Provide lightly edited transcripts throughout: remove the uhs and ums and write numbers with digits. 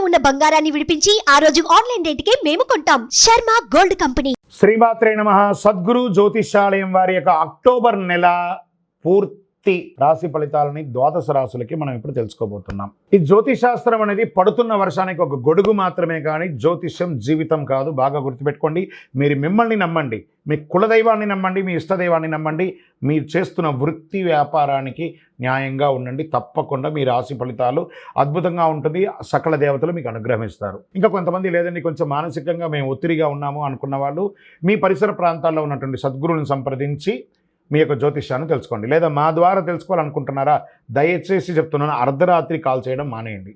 ఉన్న బంగారాన్ని విడిపించి ఆ రోజు ఆన్లైన్ రేటుకే మేము కొంటాం. Sharma gold company. శ్రీమాత్రే నమః. సద్గురు జ్యోతిష్యాలయం వారి యొక్క అక్టోబర్ నెల పూర్తి రాశి ఫలితాలని ద్వాదశ రాశులకి మనం ఇప్పుడు తెలుసుకోబోతున్నాం. ఈ జ్యోతిశాస్త్రం అనేది పడుతున్న వర్షానికి ఒక గొడుగు మాత్రమే కానీ జ్యోతిష్యం జీవితం కాదు. బాగా గుర్తుపెట్టుకోండి. మీరు మిమ్మల్ని నమ్మండి, మీ కులదైవాన్ని నమ్మండి, మీ ఇష్టదైవాన్ని నమ్మండి. మీరు చేస్తున్న వృత్తి వ్యాపారానికి న్యాయంగా ఉండండి. తప్పకుండా మీ రాశి ఫలితాలు అద్భుతంగా ఉంటుంది. సకల దేవతలు మీకు అనుగ్రహిస్తారు. ఇంకా కొంతమంది లేదండి, కొంచెం మానసికంగా మేము ఒత్తిడిగా ఉన్నాము అనుకున్న వాళ్ళు మీ పరిసర ప్రాంతాల్లో ఉన్నటువంటి సద్గురువులను సంప్రదించి మీ యొక్క జ్యోతిష్యాన్ని తెలుసుకోండి. లేదా మా ద్వారా తెలుసుకోవాలనుకుంటున్నారా? దయచేసి చెప్తున్నాను, అర్ధరాత్రి కాల్ చేయడం మానేయండి.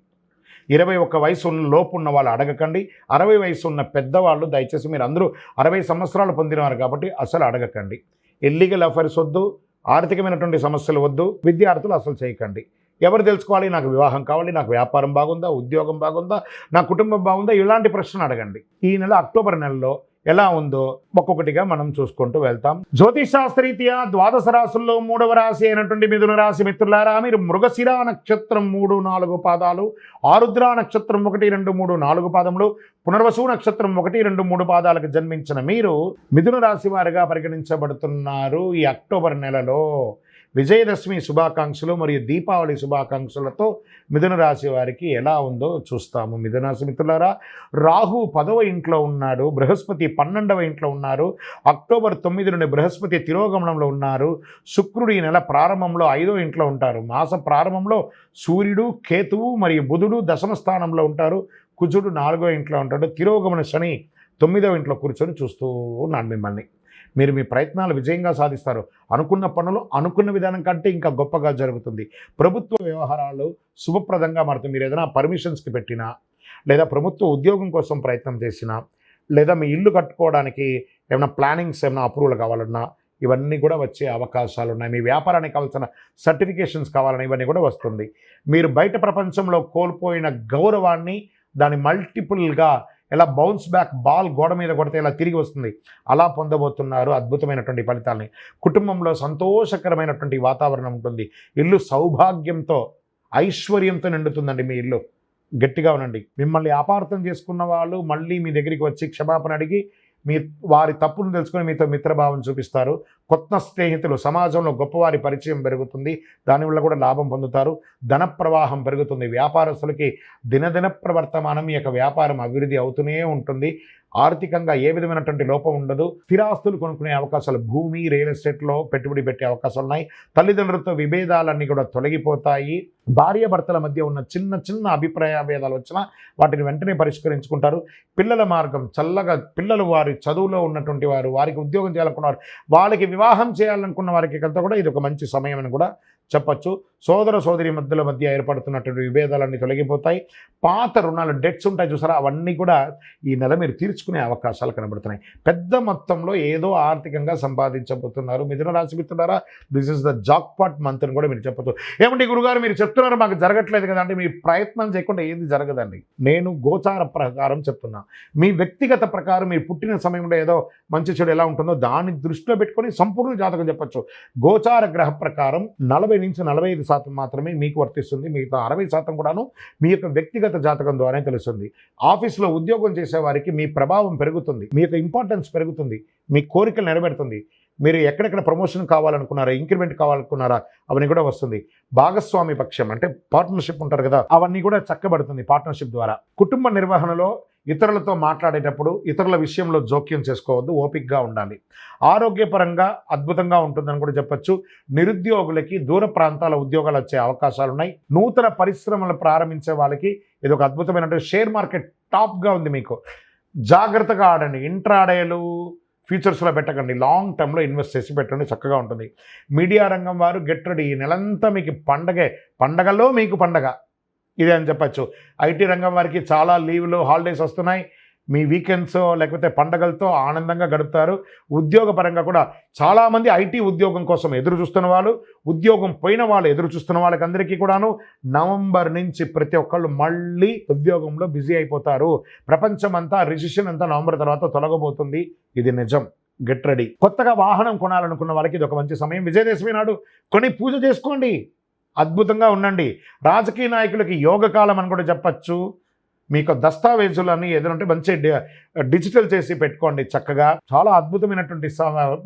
21 వయసు లోపు ఉన్న వాళ్ళు అడగకండి. 60 వయసు ఉన్న పెద్దవాళ్ళు దయచేసి, మీరు అందరూ 60 సంవత్సరాలు పొందినవారు కాబట్టి అసలు అడగకండి. ఇల్లీగల్ అఫైర్స్ వద్దు, ఆర్థికమైనటువంటి సమస్యలు వద్దు, విద్యార్థులు అసలు చేయకండి. ఎవరు తెలుసుకోవాలి? నాకు వివాహం కావాలి, నాకు వ్యాపారం బాగుందా, ఉద్యోగం బాగుందా, నా కుటుంబం బాగుందా, ఇలాంటి ప్రశ్నలు అడగండి. ఈ నెల అక్టోబర్ నెలలో ఎలా ఉందో ఒక్కొక్కటిగా మనం చూసుకుంటూ వెళ్తాం. జ్యోతిశాస్త్రరీత్యా ద్వాదశ రాశుల్లో 3వ రాశి అయినటువంటి మిథున రాశి మిత్రులారా, మీరు మృగశిర నక్షత్రం 3, 4 పాదాలు, ఆరుద్ర నక్షత్రం 1, 2, 3, 4 పాదములు, పునర్వసు నక్షత్రం 1, 2, 3 పాదాలకు జన్మించిన మీరు మిథున రాశి వారిగా పరిగణించబడుతున్నారు. ఈ అక్టోబర్ నెలలో విజయదశమి శుభాకాంక్షలు మరియు దీపావళి శుభాకాంక్షలతో మిథున రాశి వారికి ఎలా ఉందో చూస్తాము. మిథున రాశి మిత్రులారా, రాహు 10వ ఇంట్లో ఉన్నాడు, బృహస్పతి 12వ ఇంట్లో ఉన్నారు. అక్టోబర్ 9 నుండి బృహస్పతి తిరోగమనంలో ఉన్నారు. శుక్రుడు ఈ నెల ప్రారంభంలో 5వ ఇంట్లో ఉంటారు. మాస ప్రారంభంలో సూర్యుడు, కేతువు మరియు బుధుడు దశమ స్థానంలో ఉంటారు. కుజుడు 4వ ఇంట్లో ఉంటాడు. తిరోగమన శని 9వ ఇంట్లో కూర్చొని చూస్తూ ఉన్నాడు మిమ్మల్ని. మీరు మీ ప్రయత్నాలు విజయంగా సాధిస్తారు. అనుకున్న పనులు అనుకున్న విధానం కంటే ఇంకా గొప్పగా జరుగుతుంది. ప్రభుత్వ వ్యవహారాలు శుభప్రదంగా మారుతుంది. మీరు ఏదైనా పర్మిషన్స్కి పెట్టినా, లేదా ప్రభుత్వ ఉద్యోగం కోసం ప్రయత్నం చేసినా, లేదా మీ ఇల్లు కట్టుకోవడానికి ఏమైనా ప్లానింగ్స్ ఏమైనా అప్రూవల్ కావాలన్నా ఇవన్నీ కూడా వచ్చే అవకాశాలు ఉన్నాయి. మీ వ్యాపారానికి కావాల్సిన సర్టిఫికేషన్స్ కావాలన్నా ఇవన్నీ కూడా వస్తుంది. మీరు బయట ప్రపంచంలో కోల్పోయిన గౌరవాన్ని దాని మల్టిపుల్గా ఎలా బౌన్స్ బ్యాక్ బాల్ గోడ మీద కొడితే ఎలా తిరిగి వస్తుంది, అలా పొందబోతున్నారు అద్భుతమైనటువంటి ఫలితాలని. కుటుంబంలో సంతోషకరమైనటువంటి వాతావరణం ఉంటుంది. ఇల్లు సౌభాగ్యంతో ఐశ్వర్యంతో నిండుతుందండి. మీ ఇల్లు గట్టిగా ఉండండి. మిమ్మల్ని అపార్థం చేసుకున్న వాళ్ళు మళ్ళీ మీ దగ్గరికి వచ్చి క్షమాపణ అడిగి మీ వారి తప్పును తెలుసుకొని మీతో మిత్రభావం చూపిస్తారు. కొత్త స్నేహితులు, సమాజంలో గొప్పవారి పరిచయం పెరుగుతుంది. దానివల్ల కూడా లాభం పొందుతారు. ధన ప్రవాహం పెరుగుతుంది. వ్యాపారస్తులకి దినదిన ప్రవర్తమానం ఈ యొక్క వ్యాపారం అభివృద్ధి అవుతూనే ఉంటుంది. ఆర్థికంగా ఏ విధమైనటువంటి లోపం ఉండదు. స్థిరాస్తులు కొనుక్కునే అవకాశాలు, భూమి రియల్ ఎస్టేట్లో పెట్టుబడి పెట్టే అవకాశాలు ఉన్నాయి. తల్లిదండ్రులతో విభేదాలన్నీ కూడా తొలగిపోతాయి. భార్యాభర్తల మధ్య ఉన్న చిన్న చిన్న అభిప్రాయ భేదాలు వచ్చినా వాటిని వెంటనే పరిష్కరించుకుంటారు. పిల్లల మార్గం చల్లగా, పిల్లలు వారి చదువులో ఉన్నటువంటి వారు, వారికి ఉద్యోగం చేయాలనుకున్నారు, వాళ్ళకి వివాహం చేయాలనుకున్న వారికి కంతా కూడా ఇది ఒక మంచి సమయం అని కూడా చెప్పచ్చు. సోదర సోదరి మధ్య ఏర్పడుతున్నటువంటి విభేదాలన్నీ తొలగిపోతాయి. పాత రుణాలు, డెట్స్ ఉంటాయి చూసారా, అవన్నీ కూడా ఈ నెల మీరు తీర్చుకునే అవకాశాలు కనబడుతున్నాయి. పెద్ద మొత్తంలో ఏదో ఆర్థికంగా సంపాదించబోతున్నారు. మిథున రాశి మిత్రులారా, this is the jackpot month అని కూడా మీరు చెప్పచ్చు. ఏమంటే గురుగారు మీరు చెప్తున్నారు మాకు జరగట్లేదు కదా అంటే, మీ ప్రయత్నం చేయకుండా ఏది జరగదండి. నేను గోచార ప్రకారం చెప్తున్నా. మీ వ్యక్తిగత ప్రకారం మీరు పుట్టిన సమయంలో ఏదో మంచి చెడు ఎలా ఉంటుందో దాన్ని దృష్టిలో పెట్టుకొని సంపూర్ణ జాతకం చెప్పచ్చు. గోచార గ్రహ ప్రకారం 40 నుంచి 45% మాత్రమే మీకు వర్తిస్తుంది. మిగతా 60% కూడాను మీ యొక్క వ్యక్తిగత జాతకం ద్వారానే తెలుస్తుంది. ఆఫీసులో ఉద్యోగం చేసే వారికి మీ ప్రభావం పెరుగుతుంది, మీ యొక్క ఇంపార్టెన్స్ పెరుగుతుంది, మీ కోరికలు నెరవేరుతుంది. మీరు ఎక్కడెక్కడ ప్రమోషన్ కావాలనుకున్నారా, ఇంక్రిమెంట్ కావాలనుకున్నారా, అవన్నీ కూడా వస్తుంది. భాగస్వామి పక్షం అంటే పార్ట్నర్షిప్ ఉంటారు కదా, అవన్నీ కూడా చక్కబడుతుంది పార్ట్నర్షిప్ ద్వారా. కుటుంబ నిర్వహణలో ఇతరులతో మాట్లాడేటప్పుడు ఇతరుల విషయంలో జోక్యం చేసుకోవద్దు, ఓపికగా ఉండాలి. ఆరోగ్యపరంగా అద్భుతంగా ఉంటుందని కూడా చెప్పచ్చు. నిరుద్యోగులకి దూర ప్రాంతాల ఉద్యోగాలు వచ్చే అవకాశాలు ఉన్నాయి. నూతన పరిశ్రమలు ప్రారంభించే వాళ్ళకి ఇది ఒక అద్భుతమైనటువంటి షేర్ మార్కెట్ టాప్గా ఉంది. మీకు జాగ్రత్తగా ఆడండి. ఇంట్రాడేలు ఫ్యూచర్స్లో పెట్టకండి. లాంగ్ టర్మ్లో ఇన్వెస్ట్ చేసి పెట్టండి, చక్కగా ఉంటుంది. మీడియా రంగం వారు గెట్ రెడీ. ఈ నెలంతా మీకు పండగే, పండగలో మీకు పండగ ఇదే అని చెప్పచ్చు. ఐటీ రంగం వారికి చాలా లీవ్లు, హాలిడేస్ వస్తున్నాయి. మీ వీకెండ్స్ లేకపోతే పండగలతో ఆనందంగా గడుపుతారు. ఉద్యోగపరంగా కూడా చాలామంది ఐటీ ఉద్యోగం కోసం ఎదురు చూస్తున్న వాళ్ళు, ఉద్యోగం పోయిన వాళ్ళు ఎదురు చూస్తున్న వాళ్ళకి అందరికీ కూడాను నవంబర్ నుంచి ప్రతి ఒక్కళ్ళు మళ్ళీ ఉద్యోగంలో బిజీ అయిపోతారు. ప్రపంచం అంతా, రిసెషన్ అంతా నవంబర్ తర్వాత తొలగబోతుంది. ఇది నిజం. Get ready. కొత్తగా వాహనం కొనాలనుకున్న వాళ్ళకి ఇది ఒక మంచి సమయం. విజయదశమి నాడు కొని పూజ చేసుకోండి, అద్భుతంగా ఉండండి. రాజకీయ నాయకులకి యోగకాలం అని కూడా చెప్పచ్చు. మీకు దస్తావేజులని ఏదంటే మంచి డిజిటల్ చేసి పెట్టుకోండి చక్కగా. చాలా అద్భుతమైనటువంటి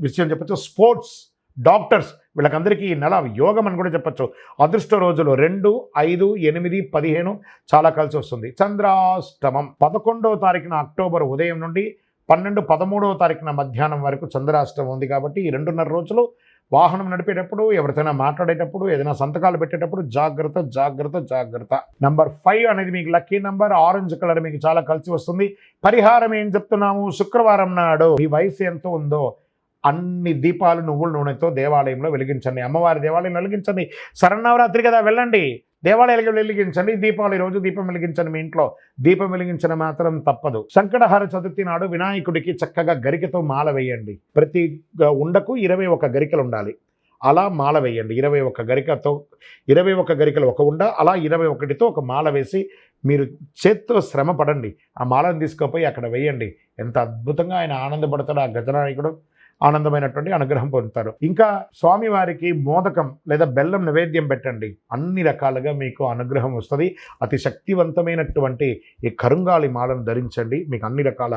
విషయం చెప్పచ్చు. స్పోర్ట్స్, డాక్టర్స్ వీళ్ళకందరికీ ఈ నెల యోగం అని కూడా చెప్పచ్చు. అదృష్ట రోజులు 2, 5, 8, 15 చాలా కలిసి వస్తుంది. చంద్రాష్టమం 11వ తారీఖున అక్టోబర్ ఉదయం నుండి 12, 13వ తారీఖున మధ్యాహ్నం వరకు చంద్రాష్టమం ఉంది. కాబట్టి ఈ 2.5 రోజులు వాహనం నడిపేటప్పుడు, ఎవరితోనైనా మాట్లాడేటప్పుడు, ఏదైనా సంతకాలు పెట్టేటప్పుడు జాగ్రత్త జాగ్రత్త జాగ్రత్త. నంబర్ 5 అనేది మీకు లక్కీ నంబర్. ఆరెంజ్ కలర్ మీకు చాలా కలిసి వస్తుంది. పరిహారం ఏం చెప్తున్నాము? శుక్రవారం నాడు మీ వయసు ఎంత ఉందో అన్ని దీపాలు నువ్వుల నూనెతో దేవాలయంలో వెలిగించండి. అమ్మవారి దేవాలయంలో వెలిగించండి. శరన్నవరాత్రి కదా, వెళ్ళండి దేవాలయాలకు వెలిగించండి. దీపావళి రోజు దీపం వెలిగించండి. మీ ఇంట్లో దీపం వెలిగించడం మాత్రం తప్పదు. సంకటహార చతుర్థి నాడు వినాయకుడికి చక్కగా గరికతో మాల వేయండి. ప్రతి ఉండకు 21 గరికలు ఉండాలి. అలా మాల వేయండి. 21 గరికతో 21 గరికలు ఒక ఉండ, అలా 21తో ఒక మాల వేసి మీరు చేత్తో శ్రమ పడండి. ఆ మాలను తీసుకుపోయి అక్కడ వేయండి. ఎంత అద్భుతంగా ఆయన ఆనందపడతాడు. ఆ గజనాయకుడు ఆనందమైనటువంటి అనుగ్రహం పొందుతారు. ఇంకా స్వామివారికి మోదకం లేదా బెల్లం నైవేద్యం పెట్టండి. అన్ని రకాలుగా మీకు అనుగ్రహం వస్తుంది. అతి శక్తివంతమైనటువంటి ఈ కరుంగాలి మాలను ధరించండి. మీకు అన్ని రకాల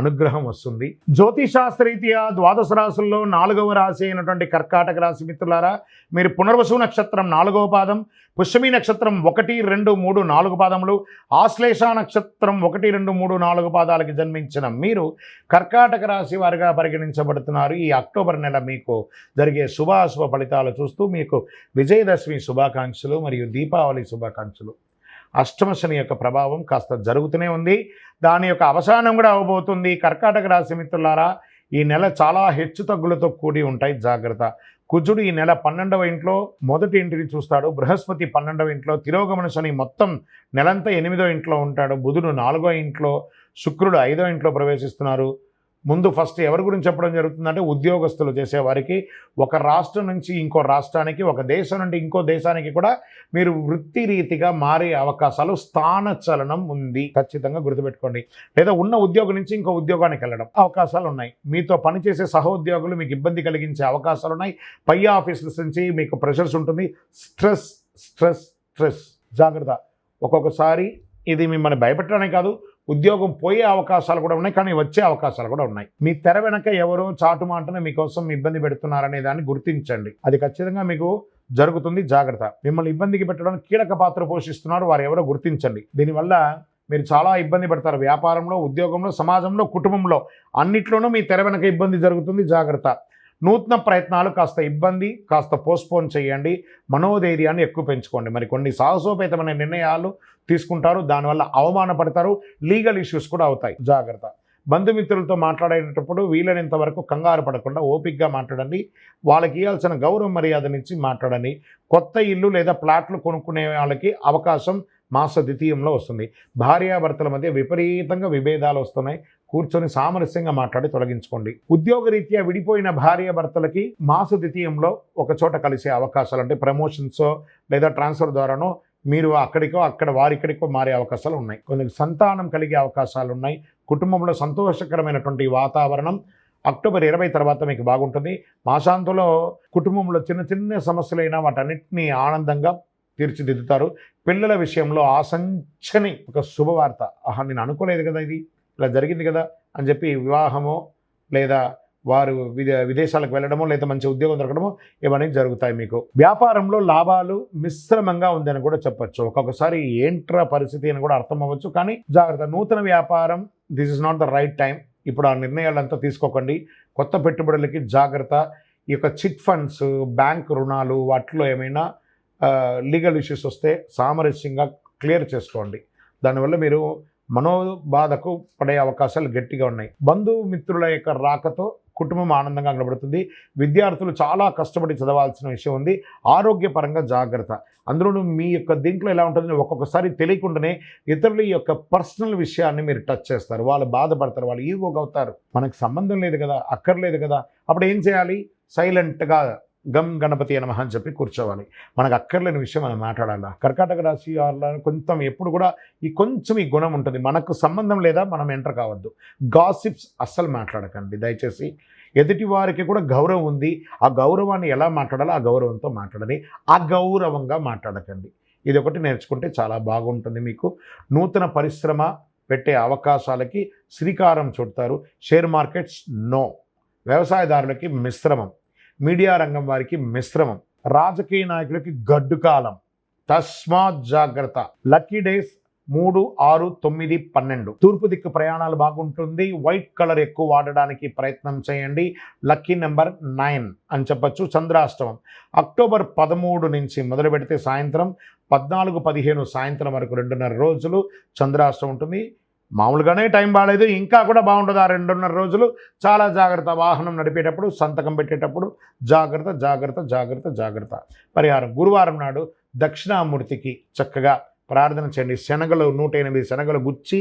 అనుగ్రహం వస్తుంది. జ్యోతిషాస్త్రరీత్యా ద్వాదశ రాశుల్లో 4వ రాశి అయినటువంటి కర్కాటక రాశి మిత్రులారా, మీరు పునర్వసు నక్షత్రం 4వ పాదం, పుష్యమి నక్షత్రం 1, 2, 3, 4 పాదములు, ఆశ్లేష నక్షత్రం 1, 2, 3, 4 పాదాలకి జన్మించిన మీరు కర్కాటక రాశి వారిగా పరిగణించబడుతున్నారు. ఈ అక్టోబర్ నెల మీకు జరిగే శుభాశుభ ఫలితాలు చూస్తూ మీకు విజయదశమి శుభాకాంక్షలు మరియు దీపావళి శుభాకాంక్షలు. అష్టమ శని యొక్క ప్రభావం కాస్త జరుగుతూనే ఉంది. దాని యొక్క అవసానం కూడా అవబోతుంది. కర్కాటక రాశి మిత్రులారా, ఈ నెల చాలా హెచ్చు తగ్గులతో కూడి ఉంటాయి. జాగ్రత్త. కుజుడు ఈ నెల 12వ ఇంట్లో మొదటి ఇంటిని చూస్తాడు. బృహస్పతి 12వ ఇంట్లో, తిరోగమన శని మొత్తం నెలంతా 8వ ఇంట్లో ఉంటాడు. బుధుడు 4వ ఇంట్లో, శుక్రుడు 5వ ఇంట్లో ప్రవేశిస్తున్నారు. ముందు ఫస్ట్ ఎవరి గురించి చెప్పడం జరుగుతుందంటే ఉద్యోగస్తులు చేసేవారికి ఒక రాష్ట్రం నుంచి ఇంకో రాష్ట్రానికి, ఒక దేశం నుండి ఇంకో దేశానికి కూడా మీరు వృత్తి రీతిగా మారే అవకాశాలు, స్థానచలనం ఉంది. ఖచ్చితంగా గుర్తుపెట్టుకోండి. లేదా ఉన్న ఉద్యోగం నుంచి ఇంకో ఉద్యోగానికి వెళ్ళడం అవకాశాలు ఉన్నాయి. మీతో పనిచేసే సహోద్యోగులు మీకు ఇబ్బంది కలిగించే అవకాశాలు ఉన్నాయి. పై ఆఫీసర్స్ నుంచి మీకు ప్రెషర్స్ ఉంటుంది. Stress stress stress. జాగ్రత్త. ఒక్కొక్కసారి ఇది మిమ్మల్ని భయపెట్టడానికి కాదు, ఉద్యోగం పోయే అవకాశాలు కూడా ఉన్నాయి, కానీ వచ్చే అవకాశాలు కూడా ఉన్నాయి. మీ తెర వెనక ఎవరో చాటుమాటన మీకోసం ఇబ్బంది పెడుతున్నారనే దాన్ని గుర్తించండి. అది ఖచ్చితంగా మీకు జరుగుతుంది. జాగ్రత్త. మిమ్మల్ని ఇబ్బందికి పెట్టడానికి కీలక పాత్ర పోషిస్తున్నారు, వారు ఎవరో గుర్తించండి. దీనివల్ల మీరు చాలా ఇబ్బంది పడతారు. వ్యాపారంలో, ఉద్యోగంలో, సమాజంలో, కుటుంబంలో అన్నిట్లోనూ మీ తెర వెనక ఇబ్బంది జరుగుతుంది. జాగ్రత్త. నూతన ప్రయత్నాలు కాస్త ఇబ్బంది, కాస్త పోస్ట్పోన్ చేయండి. మనోధైర్యాన్ని ఎక్కువ పెంచుకోండి. మరి కొన్ని సాహసోపేతమైన నిర్ణయాలు తీసుకుంటారు, దానివల్ల అవమానపడతారు. లీగల్ ఇష్యూస్ కూడా అవుతాయి. జాగ్రత్త. బంధుమిత్రులతో మాట్లాడేటప్పుడు వీలైనంత వరకు కంగారు పడకుండా ఓపికగా మాట్లాడండి. వాళ్ళకి ఇవ్వాల్సిన గౌరవ మర్యాదనిచ్చి మాట్లాడండి. కొత్త ఇల్లు లేదా ప్లాట్లు కొనుక్కునే వాళ్ళకి అవకాశం మాస ద్వితీయంలో వస్తుంది. భార్యాభర్తల మధ్య విపరీతంగా విభేదాలు వస్తున్నాయి. కూర్చొని సామరస్యంగా మాట్లాడి తొలగించుకోండి. ఉద్యోగరీత్యా విడిపోయిన భార్యాభర్తలకి మాస ద్వితీయంలో ఒక చోట కలిసే అవకాశాలు, అంటే ప్రమోషన్సో లేదా ట్రాన్స్ఫర్ ద్వారానో మీరు అక్కడికో అక్కడ వారిక్కడికో మారే అవకాశాలు ఉన్నాయి. కొందరికి సంతానం కలిగే అవకాశాలు ఉన్నాయి. కుటుంబంలో సంతోషకరమైనటువంటి వాతావరణం అక్టోబర్ 20 తర్వాత మీకు బాగుంటుంది. మాసాంతంలో కుటుంబంలో చిన్న చిన్న సమస్యలైనా వాటన్నిటినీ ఆనందంగా తీర్చిదిద్దుతారు. పిల్లల విషయంలో ఆశంచని ఒక శుభవార్త, నేను అనుకోలేదు కదా, ఇది ఇలా జరిగింది కదా అని చెప్పి వివాహమో లేదా వారు విదేశాలకు వెళ్ళడమో లేదా మంచి ఉద్యోగం దొరకడమో ఇవన్నీ జరుగుతాయి. మీకు వ్యాపారంలో లాభాలు మిశ్రమంగా ఉందని కూడా చెప్పచ్చు. ఒక్కొక్కసారి ఏంట్రా పరిస్థితి అని కూడా అర్థం అవ్వచ్చు. కానీ జాగ్రత్త. నూతన వ్యాపారం, this is not the right time. ఇప్పుడు ఆ నిర్ణయాలంతా తీసుకోకండి. కొత్త పెట్టుబడులకి జాగ్రత్త. ఈ యొక్క చిట్ ఫండ్స్, బ్యాంక్ రుణాలు, వాటిలో ఏమైనా లీగల్ ఇష్యూస్ వస్తే సామరస్యంగా క్లియర్ చేసుకోండి. దానివల్ల మీరు మనోబాధకు పడే అవకాశాలు గట్టిగా ఉన్నాయి. బంధుమిత్రుల యొక్క రాకతో కుటుంబం ఆనందంగా కనబడుతుంది. విద్యార్థులు చాలా కష్టపడి చదవాల్సిన విషయం ఉంది. ఆరోగ్యపరంగా జాగ్రత్త. అందులోనూ మీ యొక్క దీంట్లో ఎలా ఉంటుందని ఒక్కొక్కసారి తెలియకుండానే ఇతరుల యొక్క పర్సనల్ విషయాన్ని మీరు టచ్ చేస్తారు. వాళ్ళు బాధపడతారు, వాళ్ళు ఈగోగా అవుతారు. మనకు సంబంధం లేదు కదా, అక్కర్లేదు కదా. అప్పుడు ఏం చేయాలి? సైలెంట్గా గం గణపతి నమః అని చెప్పి కూర్చోవాలి. మనకు అక్కర్లేని విషయం మనం మాట్లాడాలా. కర్కాటక రాశి వాళ్ళని కొంచెం ఎప్పుడు కూడా కొంచెం ఈ గుణం ఉంటుంది. మనకు సంబంధం లేదా మనం ఎంటర్ కావద్దు. గాసిప్స్ అస్సలు మాట్లాడకండి దయచేసి. ఎదుటి వారికి కూడా గౌరవం ఉంది. ఆ గౌరవాన్ని ఎలా మాట్లాడాలో ఆ గౌరవంతో మాట్లాడని, అగౌరవంగా మాట్లాడకండి. ఇది ఒకటి నేర్చుకుంటే చాలా బాగుంటుంది. మీకు నూతన పరిశ్రమ పెట్టే అవకాశాలకి శ్రీకారం చుడతారు. Share markets no. వ్యవసాయదారులకి మిశ్రమం. మీడియా రంగం వారికి మిశ్రమం. రాజకీయ నాయకులకి గడ్డు కాలం. తస్మాత్ జాగ్రత్త. Lucky days 3, 6, 9, 12. తూర్పు దిక్కు ప్రయాణాలు బాగుంటుంది. వైట్ కలర్ ఎక్కువ వాడడానికి ప్రయత్నం చేయండి. లక్కీ నెంబర్ 9 అని చెప్పచ్చు. చంద్రాష్టమం అక్టోబర్ 13 నుంచి మొదలు పెడితే సాయంత్రం 14, 15 సాయంత్రం వరకు 2.5 రోజులు చంద్రాష్టమం ఉంటుంది. మామూలుగానే టైం బాగాలేదు, ఇంకా కూడా బాగుంటుంది ఆ 2.5 రోజులు. చాలా జాగ్రత్త. వాహనం నడిపేటప్పుడు, సంతకం పెట్టేటప్పుడు జాగ్రత్త జాగ్రత్త జాగ్రత్త జాగ్రత్త. పరిహారం గురువారం నాడు దక్షిణామూర్తికి చక్కగా ప్రార్థన చేయండి. శనగలు 108 శనగలు గుచ్చి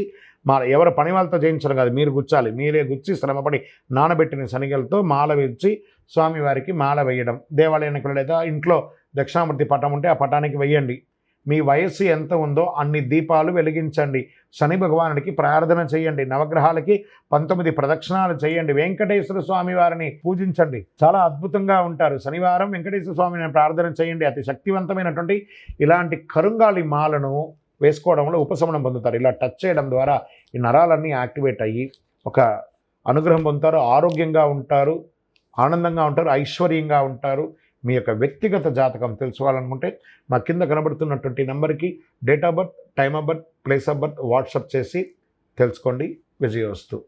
ఎవరు పని వాళ్ళతో చేయించడం కాదు, మీరు గుచ్చాలి. మీరే గుచ్చి శ్రమపడి నానబెట్టిన శనగలతో మాల వేసి స్వామివారికి మాల వేయడం. దేవాలయానికి లేదా ఇంట్లో దక్షిణామూర్తి పటం ఉంటే ఆ పటానికి వేయండి. మీ వయస్సు ఎంత ఉందో అన్ని దీపాలు వెలిగించండి. శని భగవానుడికి ప్రార్థన చేయండి. నవగ్రహాలకి 19 ప్రదక్షిణాలు చేయండి. వెంకటేశ్వర స్వామి వారిని పూజించండి. చాలా అద్భుతంగా ఉంటారు. శనివారం వెంకటేశ్వర స్వామిని ప్రార్థన చేయండి. అతి శక్తివంతమైనటువంటి ఇలాంటి కరుంగాలి మాలను వేసుకోవడంలో ఉపశమనం పొందుతారు. ఇలా టచ్ చేయడం ద్వారా ఈ నరాలన్నీ యాక్టివేట్ అయ్యి ఒక అనుగ్రహం పొందుతారు. ఆరోగ్యంగా ఉంటారు, ఆనందంగా ఉంటారు, ఐశ్వర్యంగా ఉంటారు. మీ యొక్క వ్యక్తిగత జాతకం తెలుసుకోవాలనుకుంటే మా కింద కనబడుతున్నటువంటి నెంబర్కి date of birth, time of birth, place of birth WhatsApp చేసి తెలుసుకోండి. విజయోస్తు.